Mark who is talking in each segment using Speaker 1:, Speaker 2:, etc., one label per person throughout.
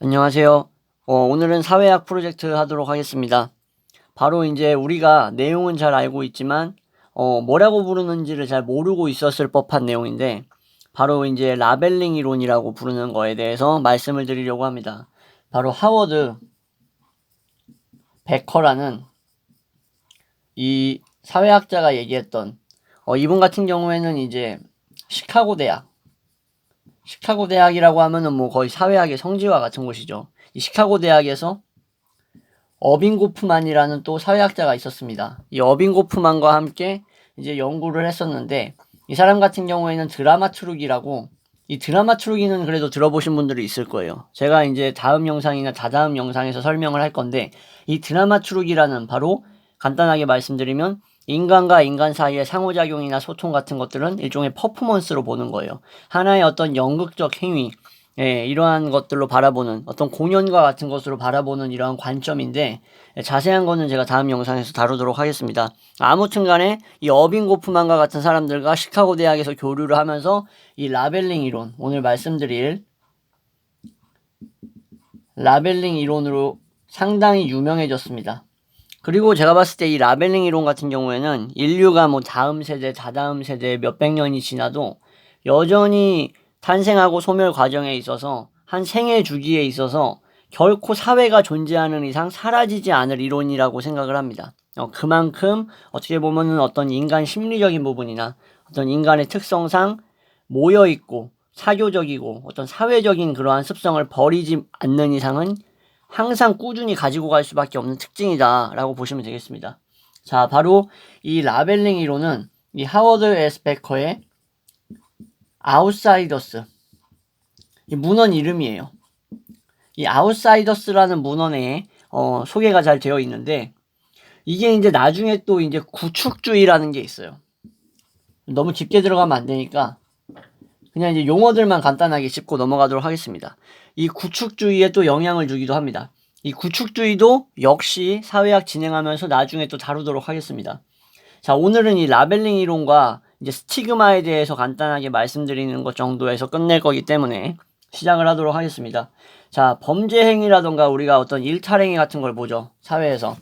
Speaker 1: 안녕하세요. 오늘은 사회학 프로젝트 하도록 하겠습니다. 바로 이제 우리가 내용은 잘 알고 있지만, 뭐라고 부르는지를 잘 모르고 있었을 법한 내용인데, 바로 이제 라벨링 이론이라고 부르는 거에 대해서 말씀을 드리려고 합니다. 바로 하워드 베커라는 이 사회학자가 얘기했던, 이분 같은 경우에는 이제 시카고 대학이라고 하면은 뭐 거의 사회학의 성지와 같은 곳이죠. 이 시카고 대학에서 어빈 고프만이라는 또 사회학자가 있었습니다. 이 어빈 고프만과 함께 이제 연구를 했었는데, 이 사람 같은 경우에는 드라마투르기라고, 이 드라마투르기는 그래도 들어보신 분들이 있을 거예요. 제가 이제 다음 영상이나 다다음 영상에서 설명을 할 건데, 이 드라마투르기라는 바로 간단하게 말씀드리면 인간과 인간 사이의 상호작용이나 소통 같은 것들은 일종의 퍼포먼스로 보는 거예요. 하나의 어떤 연극적 행위, 이러한 것들로 바라보는 어떤 공연과 같은 것으로 바라보는 이러한 관점인데, 자세한 거는 제가 다음 영상에서 다루도록 하겠습니다. 아무튼 간에 이 어빈 고프만과 같은 사람들과 시카고 대학에서 교류를 하면서 이 라벨링 이론, 오늘 말씀드릴 라벨링 이론으로 상당히 유명해졌습니다. 그리고 제가 봤을 때 이 라벨링 이론 같은 경우에는 인류가 뭐 다음 세대, 다다음 세대 몇백 년이 지나도 여전히 탄생하고 소멸 과정에 있어서 한 생애 주기에 있어서 결코 사회가 존재하는 이상 사라지지 않을 이론이라고 생각을 합니다. 그만큼 어떻게 보면은 어떤 인간 심리적인 부분이나 어떤 인간의 특성상 모여있고 사교적이고 어떤 사회적인 그러한 습성을 버리지 않는 이상은 항상 꾸준히 가지고 갈 수밖에 없는 특징이다 라고 보시면 되겠습니다. 자, 바로 이 라벨링 이론은 이 하워드 S 베커의 아웃사이더스, 이 문헌 이름이에요. 이 아웃사이더스라는 문헌에 소개가 잘 되어 있는데, 이게 이제 나중에 또 이제 구축주의라는 게 있어요. 너무 깊게 들어가면 안 되니까 그냥 이제 용어들만 간단하게 짚고 넘어가도록 하겠습니다. 이 구축주의에 또 영향을 주기도 합니다. 이 구축주의도 역시 사회학 진행하면서 나중에 또 다루도록 하겠습니다. 자, 오늘은 이 라벨링 이론과 이제 스티그마에 대해서 간단하게 말씀드리는 것 정도에서 끝낼 거기 때문에 시작을 하도록 하겠습니다. 자, 범죄 행위라던가 우리가 어떤 일탈 행위 같은 걸 보죠. 사회에서.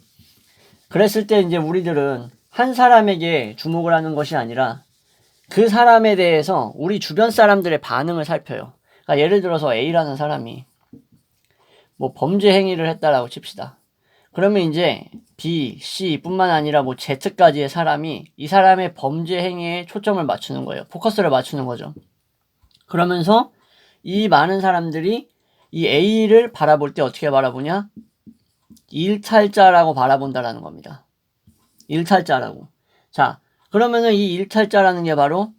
Speaker 1: 그랬을 때 이제 우리들은 한 사람에게 주목을 하는 것이 아니라 그 사람에 대해서 우리 주변 사람들의 반응을 살펴요. 그러니까 예를 들어서 A라는 사람이 뭐 범죄 행위를 했다라고 칩시다. 그러면 이제 B, C 뿐만 아니라 뭐 Z까지의 사람이 이 사람의 범죄 행위에 초점을 맞추는 거예요. 포커스를 맞추는 거죠. 그러면서 이 많은 사람들이 이 A를 바라볼 때 어떻게 바라보냐? 일탈자라고 바라본다라는 겁니다. 일탈자라고. 자, 그러면은 이 일탈자라는 게 바로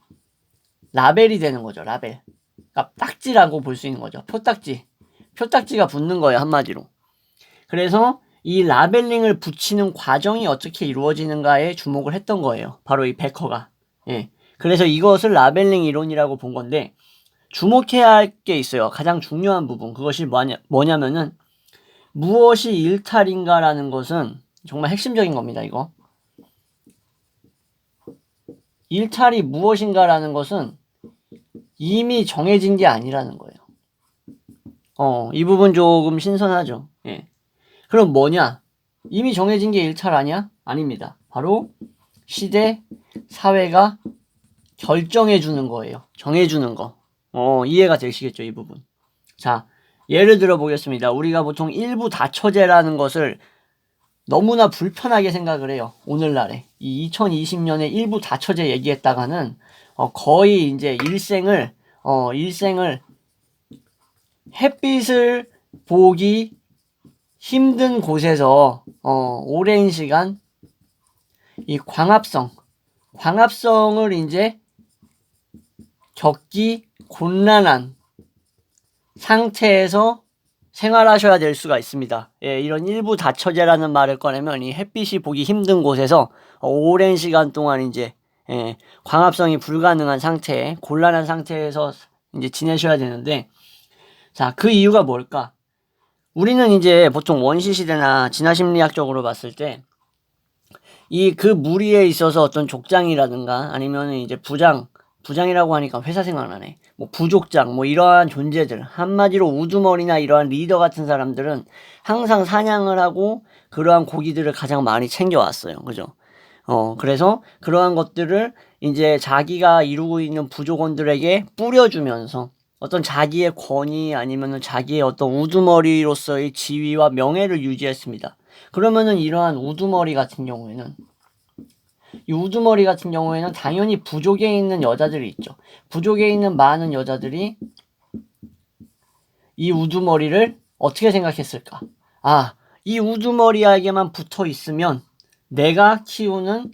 Speaker 1: 라벨이 되는 거죠. 라벨. 그러니까 딱지라고 볼 수 있는 거죠. 표딱지. 표딱지가 붙는 거예요. 한마디로. 그래서 이 라벨링을 붙이는 과정이 어떻게 이루어지는가에 주목을 했던 거예요. 바로 이 베커가. 예. 그래서 이것을 라벨링 이론이라고 본 건데, 주목해야 할 게 있어요. 가장 중요한 부분. 그것이 뭐냐면은 무엇이 일탈인가라는 것은 정말 핵심적인 겁니다. 이거. 일탈이 무엇인가라는 것은 이미 정해진 게 아니라는 거예요. 이 부분 조금 신선하죠. 예. 그럼 뭐냐? 이미 정해진 게 일탈 아니야? 아닙니다. 바로 시대, 사회가 결정해 주는 거예요. 정해 주는 거. 이해가 되시겠죠, 이 부분. 자, 예를 들어 보겠습니다. 우리가 보통 일부 다처제라는 것을 너무나 불편하게 생각을 해요. 오늘날에. 이 2020년에 일부 다처제 얘기했다가는 거의 이제 일생을 햇빛을 보기 힘든 곳에서 오랜 시간 이 광합성을 이제 겪기 곤란한 상태에서 생활하셔야 될 수가 있습니다. 예, 이런 일부 다처제라는 말을 꺼내면 이 햇빛이 보기 힘든 곳에서 오랜 시간 동안 이제 광합성이 불가능한 상태, 곤란한 상태에서 이제 지내셔야 되는데, 자, 그 이유가 뭘까? 우리는 이제 보통 원시 시대나 진화 심리학적으로 봤을 때 이 그 무리에 있어서 어떤 족장이라든가 아니면 이제 부장이라고 하니까 회사 생각나네. 뭐 부족장, 뭐 이러한 존재들, 한마디로 우두머리나 이러한 리더 같은 사람들은 항상 사냥을 하고 그러한 고기들을 가장 많이 챙겨왔어요. 그죠? 그래서 그러한 것들을 이제 자기가 이루고 있는 부족원들에게 뿌려주면서 어떤 자기의 권위 아니면은 자기의 어떤 우두머리로서의 지위와 명예를 유지했습니다. 그러면은 이러한 우두머리 같은 경우에는 이 우두머리 같은 경우에는 당연히 부족에 있는 여자들이 있죠. 부족에 있는 많은 여자들이 이 우두머리를 어떻게 생각했을까? 아, 이 우두머리에게만 붙어 있으면 내가 키우는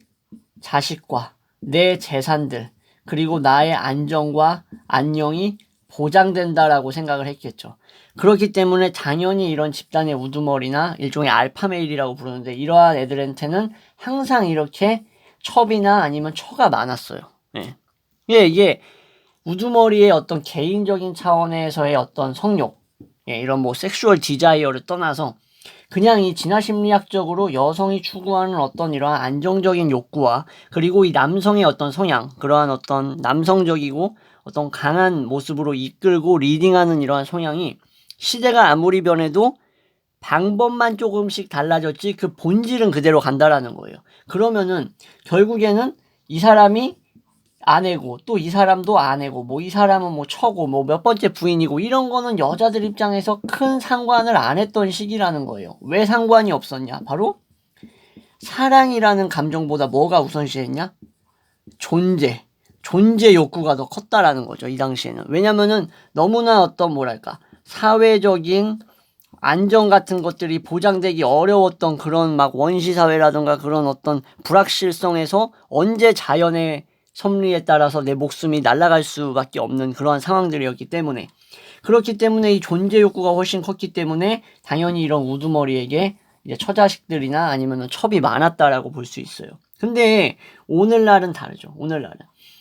Speaker 1: 자식과 내 재산들 그리고 나의 안정과 안녕이 보장된다라고 생각을 했겠죠. 그렇기 때문에 당연히 이런 집단의 우두머리나 일종의 알파메일이라고 부르는데 이러한 애들한테는 항상 이렇게 첩이나 아니면 처가 많았어요. 예. 이게 우두머리의 어떤 개인적인 차원에서의 어떤 성욕, 이런 뭐 섹슈얼 디자이어를 떠나서 그냥 이 진화심리학적으로 여성이 추구하는 어떤 이러한 안정적인 욕구와 그리고 이 남성의 어떤 성향, 그러한 어떤 남성적이고 어떤 강한 모습으로 이끌고 리딩하는 이러한 성향이 시대가 아무리 변해도 방법만 조금씩 달라졌지 그 본질은 그대로 간다라는 거예요. 그러면은 결국에는 이 사람이 아내고 또 이 사람도 아내고 뭐 이 사람은 뭐 처고 뭐 몇 번째 부인이고 이런 거는 여자들 입장에서 큰 상관을 안 했던 시기라는 거예요. 왜 상관이 없었냐? 바로 사랑이라는 감정보다 뭐가 우선시했냐? 존재 욕구가 더 컸다라는 거죠. 이 당시에는. 왜냐면은 너무나 어떤 뭐랄까 사회적인 안정 같은 것들이 보장되기 어려웠던 그런 막 원시사회라든가 그런 어떤 불확실성에서 언제 자연의 섭리에 따라서 내 목숨이 날아갈 수밖에 없는 그러한 상황들이었기 때문에 그렇기 때문에 이 존재 욕구가 훨씬 컸기 때문에 당연히 이런 우두머리에게 이제 처자식들이나 아니면은 첩이 많았다라고 볼 수 있어요. 근데 오늘날은 다르죠.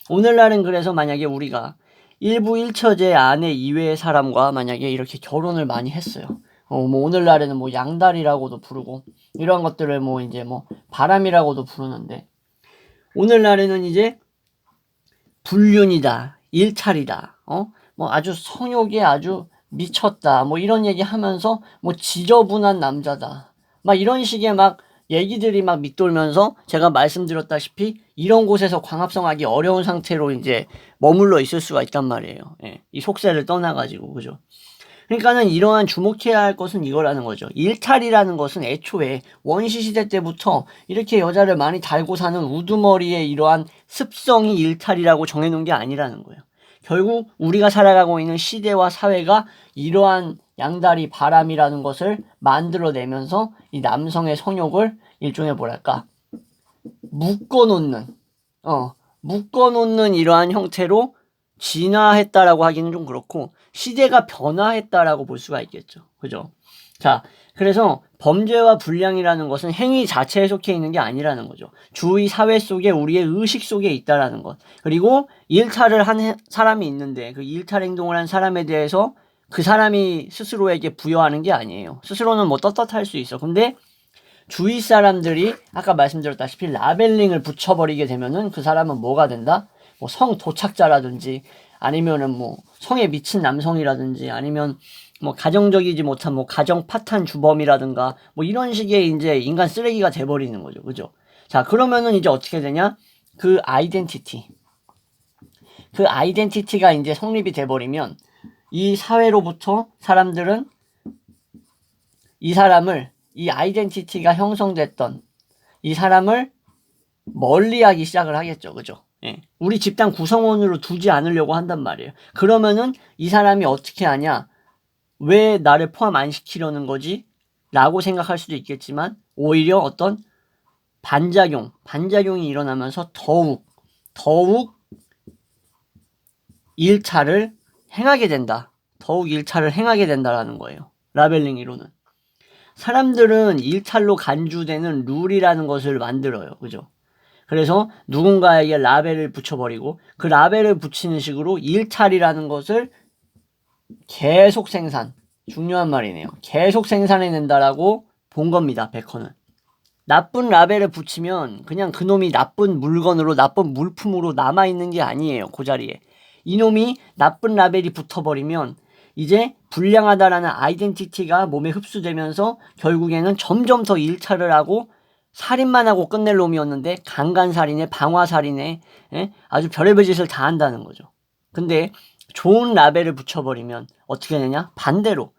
Speaker 1: 오늘날은 그래서 만약에 우리가 일부 일처제 아내 이외의 사람과 만약에 이렇게 결혼을 많이 했어요. 뭐 오늘날에는 뭐 양다리라고도 부르고 이런 것들을 뭐 이제 뭐 바람이라고도 부르는데 오늘날에는 이제 불륜이다, 일탈이다, 뭐 아주 성욕에 아주 미쳤다, 뭐 이런 얘기 하면서 뭐 지저분한 남자다, 막 이런 식의 막 얘기들이 막 밑돌면서 제가 말씀드렸다시피 이런 곳에서 광합성하기 어려운 상태로 이제 머물러 있을 수가 있단 말이에요. 예, 이 속세를 떠나가지고 그죠? 그러니까는 이러한 주목해야 할 것은 이거라는 거죠. 일탈이라는 것은 애초에 원시시대 때부터 이렇게 여자를 많이 달고 사는 우두머리의 이러한 습성이 일탈이라고 정해놓은 게 아니라는 거예요. 결국 우리가 살아가고 있는 시대와 사회가 이러한 양다리 바람이라는 것을 만들어내면서 이 남성의 성욕을 일종의 뭐랄까 묶어놓는 이러한 형태로 진화했다라고 하기는 좀 그렇고 시대가 변화했다라고 볼 수가 있겠죠. 그죠? 자, 그래서 범죄와 불량이라는 것은 행위 자체에 속해 있는 게 아니라는 거죠. 주위 사회 속에 우리의 의식 속에 있다라는 것. 그리고 일탈을 한 사람이 있는데 그 일탈 행동을 한 사람에 대해서 그 사람이 스스로에게 부여하는 게 아니에요. 스스로는 뭐 떳떳할 수 있어. 근데 주위 사람들이 아까 말씀드렸다시피 라벨링을 붙여버리게 되면은 그 사람은 뭐가 된다? 뭐 성 도착자라든지 아니면은 뭐 성에 미친 남성이라든지 아니면 뭐 가정적이지 못한 뭐 가정 파탄 주범이라든가 뭐 이런 식의 이제 인간 쓰레기가 돼버리는 거죠. 그죠? 자, 그러면은 이제 어떻게 되냐? 그 아이덴티티가 이제 성립이 돼버리면 이 사회로부터 사람들은 이 사람을 이 아이덴티티가 형성됐던 이 사람을 멀리하기 시작을 하겠죠. 그죠? 예. 우리 집단 구성원으로 두지 않으려고 한단 말이에요. 그러면은 이 사람이 어떻게 하냐? 왜 나를 포함 안 시키려는 거지? 라고 생각할 수도 있겠지만 오히려 어떤 반작용이 일어나면서 더욱 일차를 행하게 된다. 더욱 일차를 행하게 된다라는 거예요. 라벨링 이론은. 사람들은 일탈로 간주되는 룰이라는 것을 만들어요. 그죠? 그래서 누군가에게 라벨을 붙여버리고 그 라벨을 붙이는 식으로 일탈이라는 것을 계속 중요한 말이네요. 계속 생산해낸다라고 본 겁니다. 베컨은. 나쁜 라벨을 붙이면 그냥 그놈이 나쁜 물건으로 나쁜 물품으로 남아있는 게 아니에요. 그 자리에. 이놈이 나쁜 라벨이 붙어버리면 이제 불량하다라는 아이덴티티가 몸에 흡수되면서 결국에는 점점 더 일탈을 하고 살인만 하고 끝낼 놈이었는데 강간살인에 방화살인에 아주 별의별 짓을 다 한다는 거죠. 근데 좋은 라벨을 붙여버리면 어떻게 되냐? 반대로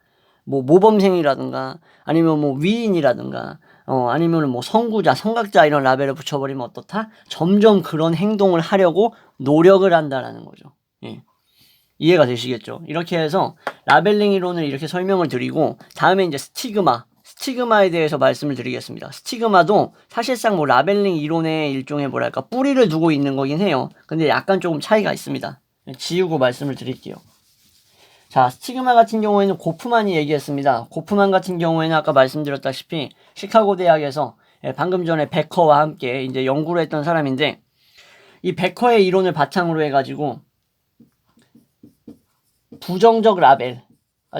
Speaker 1: 뭐 모범생이라든가 아니면 뭐 위인이라든가 아니면 뭐 선구자, 성각자 이런 라벨을 붙여버리면 어떻다? 점점 그런 행동을 하려고 노력을 한다라는 거죠. 예. 이해가 되시겠죠? 이렇게 해서 라벨링 이론을 이렇게 설명을 드리고 다음에 이제 스티그마에 대해서 말씀을 드리겠습니다. 스티그마도 사실상 뭐 라벨링 이론의 일종의 뭐랄까 뿌리를 두고 있는 거긴 해요. 근데 약간 조금 차이가 있습니다. 지우고 말씀을 드릴게요. 자, 스티그마 같은 경우에는 고프만이 얘기했습니다. 고프만 같은 경우에는 아까 말씀드렸다시피 시카고 대학에서 방금 전에 베커와 함께 이제 연구를 했던 사람인데 이 베커의 이론을 바탕으로 해가지고 부정적 라벨,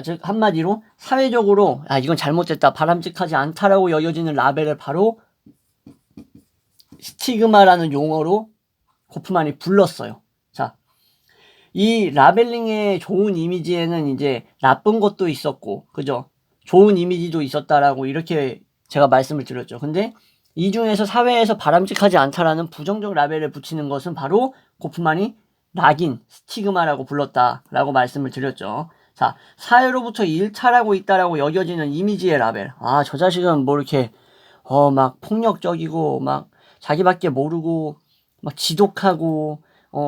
Speaker 1: 즉 한마디로 사회적으로 이건 잘못됐다, 바람직하지 않다라고 여겨지는 라벨을 바로 스티그마라는 용어로 고프만이 불렀어요. 자, 이 라벨링의 좋은 이미지에는 이제 나쁜 것도 있었고, 그죠? 좋은 이미지도 있었다라고 이렇게 제가 말씀을 드렸죠. 근데 이 중에서 사회에서 바람직하지 않다라는 부정적 라벨을 붙이는 것은 바로 고프만이 낙인, 스티그마라고 불렀다라고 말씀을 드렸죠. 자, 사회로부터 일탈하고 있다라고 여겨지는 이미지의 라벨. 저 자식은 뭐 이렇게 막 폭력적이고 막 자기밖에 모르고 막 지독하고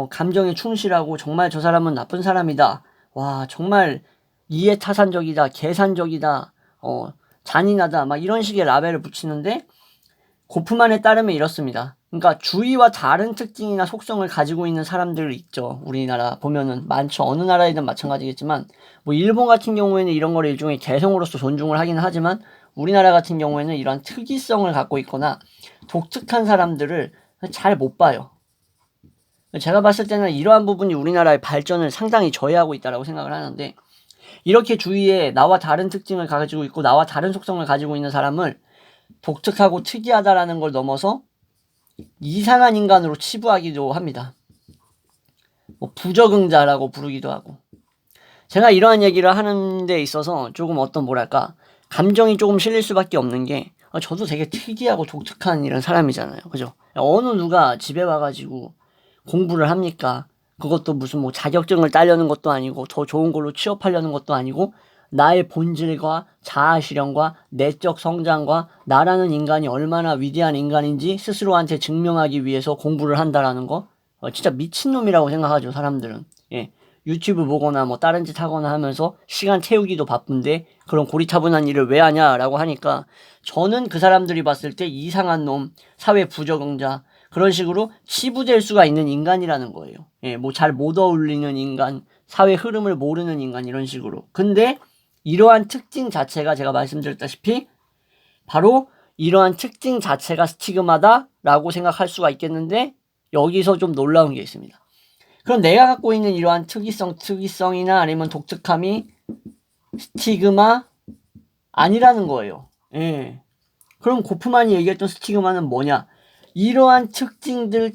Speaker 1: 감정에 충실하고 정말 저 사람은 나쁜 사람이다. 와, 정말 이해타산적이다, 계산적이다, 잔인하다, 막 이런 식의 라벨을 붙이는데 고프만에 따르면 이렇습니다. 그러니까 주의와 다른 특징이나 속성을 가지고 있는 사람들 있죠. 우리나라 보면은 많죠. 어느 나라이든 마찬가지겠지만 뭐 일본 같은 경우에는 이런 거를 일종의 개성으로서 존중을 하기는 하지만 우리나라 같은 경우에는 이런 특이성을 갖고 있거나 독특한 사람들을 잘 못 봐요. 제가 봤을 때는 이러한 부분이 우리나라의 발전을 상당히 저해하고 있다고 생각을 하는데 이렇게 주위에 나와 다른 특징을 가지고 있고 나와 다른 속성을 가지고 있는 사람을 독특하고 특이하다라는 걸 넘어서 이상한 인간으로 치부하기도 합니다. 뭐 부적응자라고 부르기도 하고. 제가 이러한 얘기를 하는 데 있어서 조금 뭐랄까 감정이 조금 실릴 수밖에 없는 게 저도 되게 특이하고 독특한 이런 사람이잖아요. 그죠? 어느 누가 집에 와가지고 공부를 합니까? 그것도 무슨 뭐 자격증을 따려는 것도 아니고 더 좋은 걸로 취업하려는 것도 아니고 나의 본질과 자아 실현과 내적 성장과 나라는 인간이 얼마나 위대한 인간인지 스스로한테 증명하기 위해서 공부를 한다라는 거 진짜 미친놈이라고 생각하죠, 사람들은. 예. 유튜브 보거나 뭐 다른 짓 하거나 하면서 시간 채우기도 바쁜데 그런 고리타분한 일을 왜 하냐라고 하니까 저는 그 사람들이 봤을 때 이상한 놈, 사회 부적응자 그런 식으로 치부될 수가 있는 인간이라는 거예요. 예, 뭐 잘 못 어울리는 인간, 사회 흐름을 모르는 인간 이런 식으로. 근데 이러한 특징 자체가 제가 말씀드렸다시피 바로 이러한 특징 자체가 스티그마다라고 생각할 수가 있겠는데 여기서 좀 놀라운 게 있습니다. 그럼 내가 갖고 있는 이러한 특이성이나 아니면 독특함이 스티그마 아니라는 거예요. 예. 그럼 고프만이 얘기했던 스티그마는 뭐냐? 이러한 특징들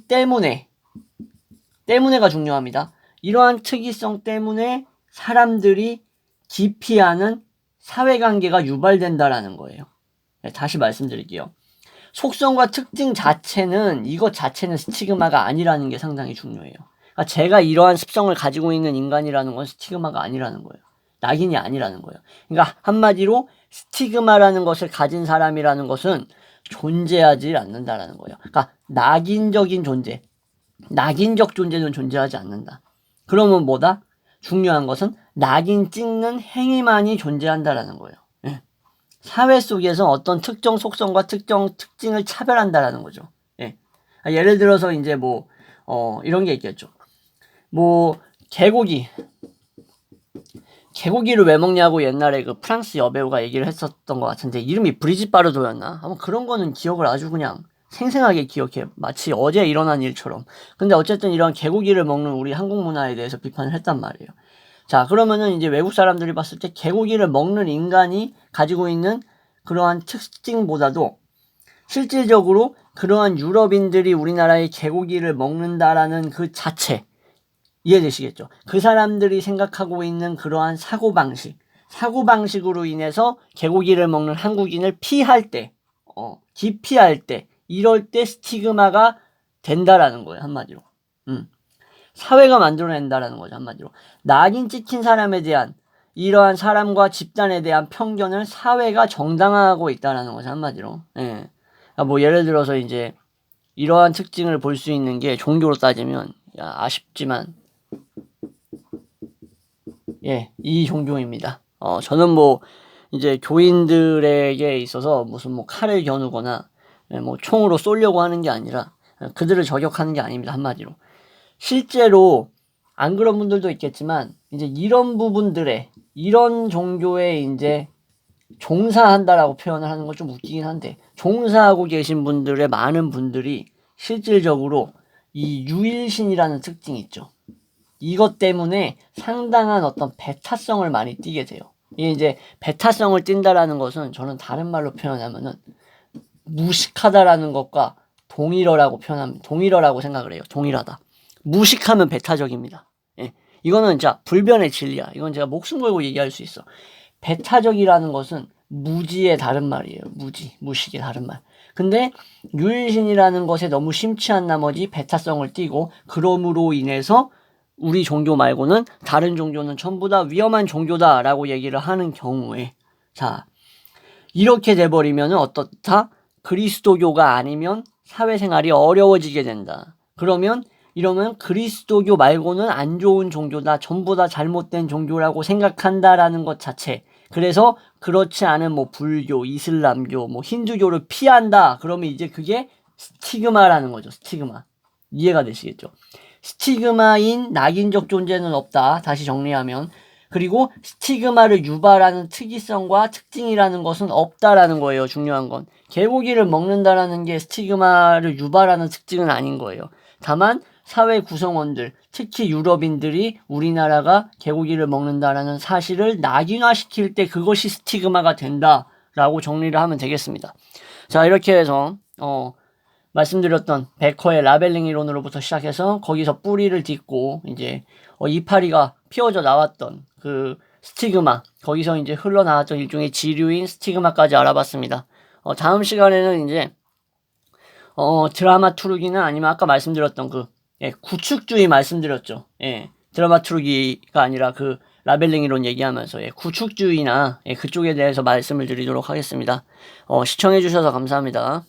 Speaker 1: 때문에가 중요합니다. 이러한 특이성 때문에 사람들이 기피하는 사회관계가 유발된다라는 거예요. 네, 다시 말씀드릴게요. 속성과 특징 자체는 이것 자체는 스티그마가 아니라는 게 상당히 중요해요. 그러니까 제가 이러한 습성을 가지고 있는 인간이라는 건 스티그마가 아니라는 거예요. 낙인이 아니라는 거예요. 그러니까 한마디로 스티그마라는 것을 가진 사람이라는 것은 존재하지 않는다라는 거예요. 그러니까 낙인적인 존재, 낙인적 존재는 존재하지 않는다. 그러면 뭐다? 중요한 것은 낙인 찍는 행위만이 존재한다라는 거예요. 예. 사회 속에서 어떤 특정 속성과 특정 특징을 차별한다라는 거죠. 예. 예를 들어서 이제 뭐 이런 게 있겠죠. 뭐 개고기를 왜 먹냐고 옛날에 그 프랑스 여배우가 얘기를 했었던 것 같은데 이름이 브리짓 바르도였나? 아마 그런 거는 기억을 아주 그냥 생생하게 기억해. 마치 어제 일어난 일처럼. 근데 어쨌든 이런 개고기를 먹는 우리 한국 문화에 대해서 비판을 했단 말이에요. 자, 그러면은 이제 외국 사람들이 봤을 때 개고기를 먹는 인간이 가지고 있는 그러한 특징보다도 실질적으로 그러한 유럽인들이 우리나라의 개고기를 먹는다라는 그 자체, 이해되시겠죠? 그 사람들이 생각하고 있는 그러한 사고방식으로 인해서 개고기를 먹는 한국인을 피할 때, 기피할 때, 이럴 때 스티그마가 된다라는 거예요, 한마디로. 사회가 만들어낸다라는 거죠, 한마디로. 낙인 찍힌 사람에 대한 이러한 사람과 집단에 대한 편견을 사회가 정당화하고 있다라는 거죠, 한마디로. 예. 뭐 예를 들어서 이제 이러한 특징을 볼 수 있는 게 종교로 따지면 아쉽지만 이 종교입니다. 저는 뭐 이제 교인들에게 있어서 무슨 뭐 칼을 겨누거나 뭐 총으로 쏘려고 하는 게 아니라 그들을 저격하는 게 아닙니다, 한마디로. 실제로 안 그런 분들도 있겠지만 이제 이런 부분들에 이런 종교에 이제 종사한다라고 표현을 하는 건 좀 웃기긴 한데, 종사하고 계신 분들의 많은 분들이 실질적으로 이 유일신이라는 특징이 있죠. 이것 때문에 상당한 어떤 배타성을 많이 띠게 돼요. 이게 이제 배타성을 띈다라는 것은 저는 다른 말로 표현하면은 무식하다라는 것과 동일어라고 표현합니다. 동일어라고 생각을 해요. 동일하다. 무식하면 배타적입니다. 예. 이거는 진짜 불변의 진리야. 이건 제가 목숨 걸고 얘기할 수 있어. 배타적이라는 것은 무지의 다른 말이에요. 무식의 다른 말. 근데 유일신이라는 것에 너무 심취한 나머지 배타성을 띠고, 그럼으로 인해서 우리 종교 말고는 다른 종교는 전부 다 위험한 종교다라고 얘기를 하는 경우에, 자, 이렇게 돼버리면 어떻다? 그리스도교가 아니면 사회생활이 어려워지게 된다. 이러면 그리스도교 말고는 안 좋은 종교다, 전부 다 잘못된 종교라고 생각한다라는 것 자체. 그래서 그렇지 않은 뭐 불교, 이슬람교, 뭐 힌두교를 피한다. 그러면 이제 그게 스티그마라는 거죠. 스티그마. 이해가 되시겠죠? 스티그마인 낙인적 존재는 없다. 다시 정리하면. 그리고 스티그마를 유발하는 특이성과 특징이라는 것은 없다라는 거예요. 중요한 건. 개고기를 먹는다라는 게 스티그마를 유발하는 특징은 아닌 거예요. 다만 사회 구성원들, 특히 유럽인들이 우리나라가 개고기를 먹는다라는 사실을 낙인화시킬 때 그것이 스티그마가 된다라고 정리를 하면 되겠습니다. 자, 이렇게 해서 말씀드렸던 베커의 라벨링 이론으로부터 시작해서 거기서 뿌리를 딛고 이제 이파리가 피어져 나왔던 그 스티그마, 거기서 이제 흘러나왔던 일종의 지류인 스티그마까지 알아봤습니다. 다음 시간에는 이제 드라마투르기는 아니면 아까 말씀드렸던 구축주의 말씀드렸죠. 드라마투르기가 아니라 그 라벨링 이론 얘기하면서 구축주의나 그쪽에 대해서 말씀을 드리도록 하겠습니다. 시청해주셔서 감사합니다.